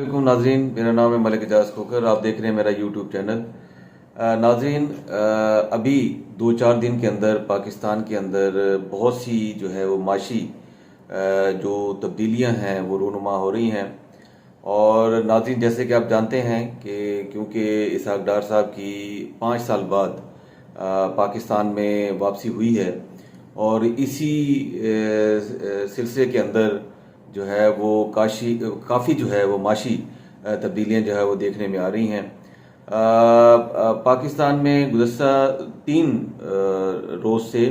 वालेकुम नाजरीन, मेरा नाम है मलिक एजाज खोकर। आप देख रहे हैं मेरा यूट्यूब चैनल। नाजरीन, अभी 2-4 दिन के अंदर पाकिस्तान के अंदर बहुत सी जो है वो माशी जो तब्दीलियां हैं वो रूनुमा हो रही हैं। और नाजरीन, जैसे कि आप जानते हैं कि क्योंकि इसहाक डार साहब की 5 साल बाद पाकिस्तान में वापसी हुई है और इसी सिलसिले के अंदर जो है वो काफ़ी जो है वो माशी तब्दीलियां जो है वो देखने में आ रही हैं। पाकिस्तान में गुज़श्ता 3 रोज़ से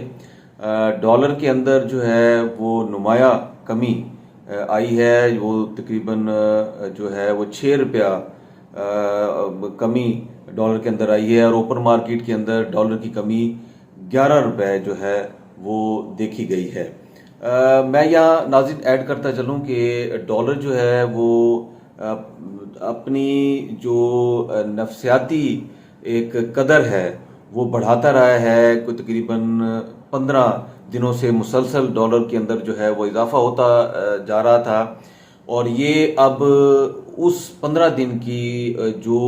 डॉलर के अंदर जो है वो नुमाया कमी आई है। वो तकरीबन जो है वो 6 रुपया कमी डॉलर के अंदर आई है और ओपन मार्केट के अंदर डॉलर की कमी 11 रुपये जो है वो देखी गई है। मैं यहाँ नाज़रीन ऐड करता चलूँ कि डॉलर जो है वो अपनी जो नफसियाती एक कदर है वो बढ़ाता रहा है। कोई तकरीबन 15 दिनों से मुसलसल डॉलर के अंदर जो है वो इजाफा होता जा रहा था और ये अब उस 15 दिन की जो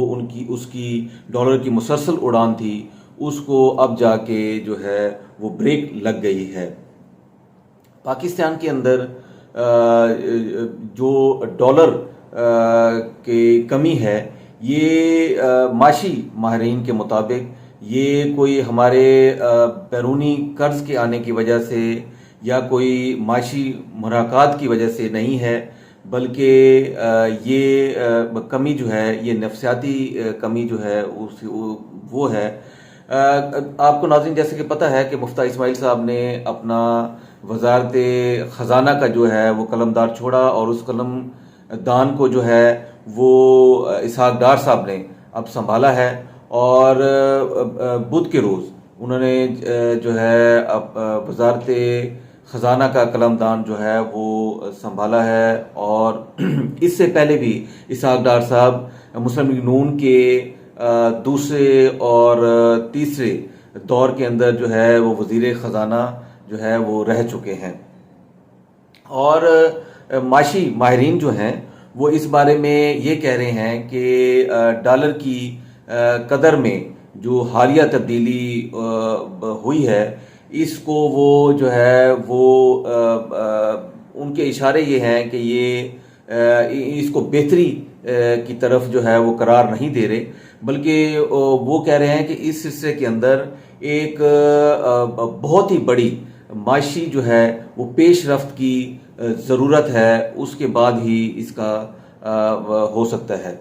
उसकी डॉलर की मुसलसल उड़ान थी उसको अब जाके जो है वो ब्रेक लग गई है। पाकिस्तान के अंदर जो डॉलर की कमी है ये माशी माहरीन के मुताबिक ये कोई हमारे बैरूनी कर्ज के आने की वजह से या कोई माशी मुराकात की वजह से नहीं है, बल्कि ये कमी जो है ये नफसियाती कमी जो है वो है। आपको नाज़रीन जैसे कि पता है कि मुफ्ती इस्माइल साहब ने अपना वजारत ख़जाना का जो है वो कलमदार छोड़ा और उस कलम दान को जो है वो इसहाक डार साहब ने अब संभाला है और बुध के रोज़ उन्होंने जो है अब वजारत ख़जाना का कलमदान जो है वो संभाला है। और इससे पहले भी इसहाक डार साहब मुस्लिम लीग नून के दूसरे और तीसरे दौर के अंदर जो है वो वज़ीर ख़जाना जो है वो रह चुके हैं। और माशी माहिरीन जो हैं वो इस बारे में ये कह रहे हैं कि डॉलर की कदर में जो हालिया तब्दीली हुई है इसको वो जो है वो उनके इशारे ये हैं कि ये इसको बेहतरी की तरफ जो है वो करार नहीं दे रहे, बल्कि वो कह रहे हैं कि इस सिलसिले के अंदर एक बहुत ही बड़ी माशी जो है वो पेश रफ्त की ज़रूरत है, उसके बाद ही इसका हो सकता है।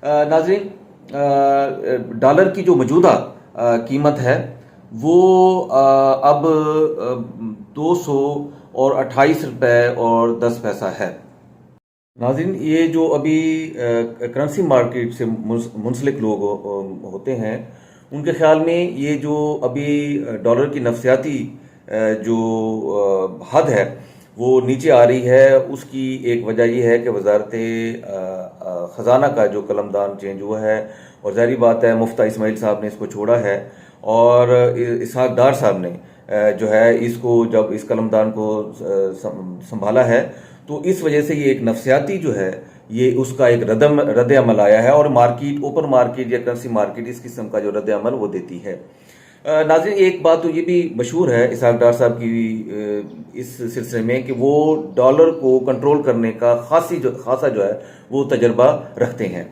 नाज़रीन, डॉलर की जो मौजूदा कीमत है वो अब 228 रुपये और 10 पैसा है। नाज़रीन, ये जो अभी करेंसी मार्केट से मुंसलिक लोग होते हैं उनके ख्याल में ये जो अभी डॉलर की नफसियाती जो हद है वो नीचे आ रही है, उसकी एक वजह यह है कि वजारत ख़जाना का जो कलमदान चेंज हुआ है और ज़ाहिर बात है मुफ्ती इस्माइल साहब ने इसको छोड़ा है और इसहाक डार साहब ने जो है इसको जब इस कलमदान को संभाला है तो इस वजह से ये एक नफसियाती जो है ये उसका एक रद्द अमल आया है और मार्केट ओपन मार्केट या करेंसी मार्केट इस किस्म का जो रद्द अमल वो देती है। नाज़रीन, एक बात तो ये भी मशहूर है इसहाक डार साहब की इस सिलसिले में कि वो डॉलर को कंट्रोल करने का खासा जो है वो तजर्बा रखते हैं।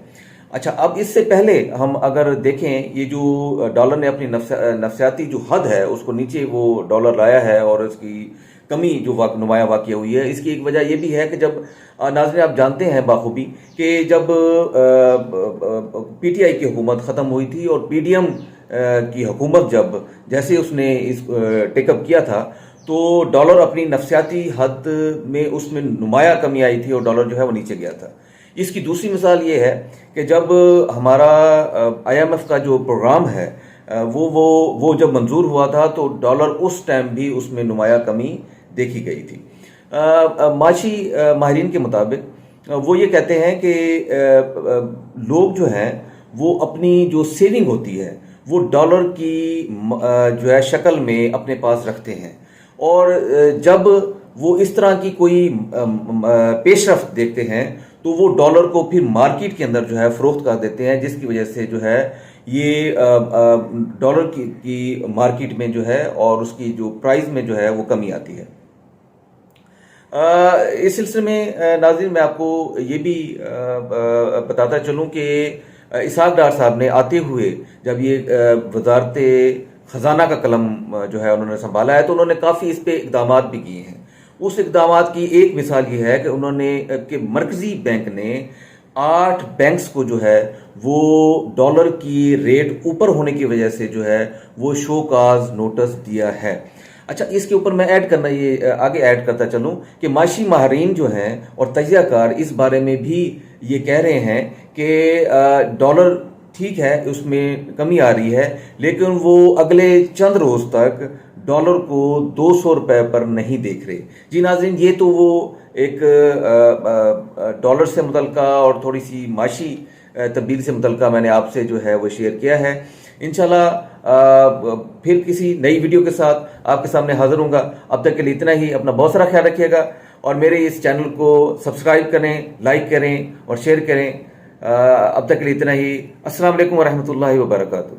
अच्छा, अब इससे पहले हम अगर देखें ये जो डॉलर ने अपनी नफसियाती जो हद है उसको नीचे वो डॉलर लाया है और उसकी कमी जो नुमाया वाक़या हुई है, इसकी एक वजह यह भी है कि जब नाज़रीन आप जानते हैं बाखूबी कि जब पीटीआई की हुकूमत ख़त्म हुई थी और पीडीएम की हुकूमत जब जैसे उसने इस टेकअप किया था तो डॉलर अपनी नफसियाती हद में उसमें नुमाया कमी आई थी और डॉलर जो है वो नीचे गया था। इसकी दूसरी मिसाल ये है कि जब हमारा IMF का जो प्रोग्राम है वो जब मंजूर हुआ था तो डॉलर उस टाइम भी उसमें नुमाया कमी देखी गई थी। माशी माहिरीन के मुताबिक वो ये कहते हैं कि लोग जो हैं वो अपनी जो सेविंग होती है वो डॉलर की जो है शक्ल में अपने पास रखते हैं और जब वो इस तरह की कोई पेशरफ्त देखते हैं تو وہ ڈالر کو پھر مارکیٹ کے اندر جو ہے فروخت کر دیتے ہیں، جس کی وجہ سے جو ہے یہ ڈالر کی مارکیٹ میں جو ہے اور اس کی جو پرائز میں جو ہے وہ کمی آتی ہے۔ اس سلسلے میں ناظرین میں آپ کو یہ بھی بتاتا چلوں کہ اسحاق ڈار صاحب نے آتے ہوئے جب یہ وزارت خزانہ کا قلم جو ہے انہوں نے سنبھالا ہے تو انہوں نے کافی اس پہ اقدامات بھی کیے ہیں۔ اس اقدامات کی ایک مثال یہ ہے کہ انہوں نے کہ مرکزی بینک نے 8 بینکس کو جو ہے وہ ڈالر کی ریٹ اوپر ہونے کی وجہ سے جو ہے وہ شو کاز نوٹس دیا ہے۔ اچھا، اس کے اوپر میں آگے ایڈ کرتا چلوں کہ معاشی ماہرین جو ہیں اور تجزیہ کار اس بارے میں بھی یہ کہہ رہے ہیں کہ ڈالر ٹھیک ہے اس میں کمی آ رہی ہے، لیکن وہ اگلے چند روز تک ڈالر کو 200 روپے پر نہیں دیکھ رہے۔ جی ناظرین، یہ تو وہ ایک ڈالر سے متعلقہ اور تھوڑی سی معاشی تبدیلی سے متعلقہ میں نے آپ سے جو ہے وہ شیئر کیا ہے۔ انشاءاللہ پھر کسی نئی ویڈیو کے ساتھ آپ کے سامنے حاضر ہوں گا۔ اب تک کے لیے اتنا ہی، اپنا بہت سارا خیال رکھیے گا اور میرے اس چینل کو سبسکرائب کریں، لائک کریں اور شیئر کریں۔ اب تک کے لیے اتنا ہی۔ السلام علیکم ورحمۃ اللہ وبرکاتہ۔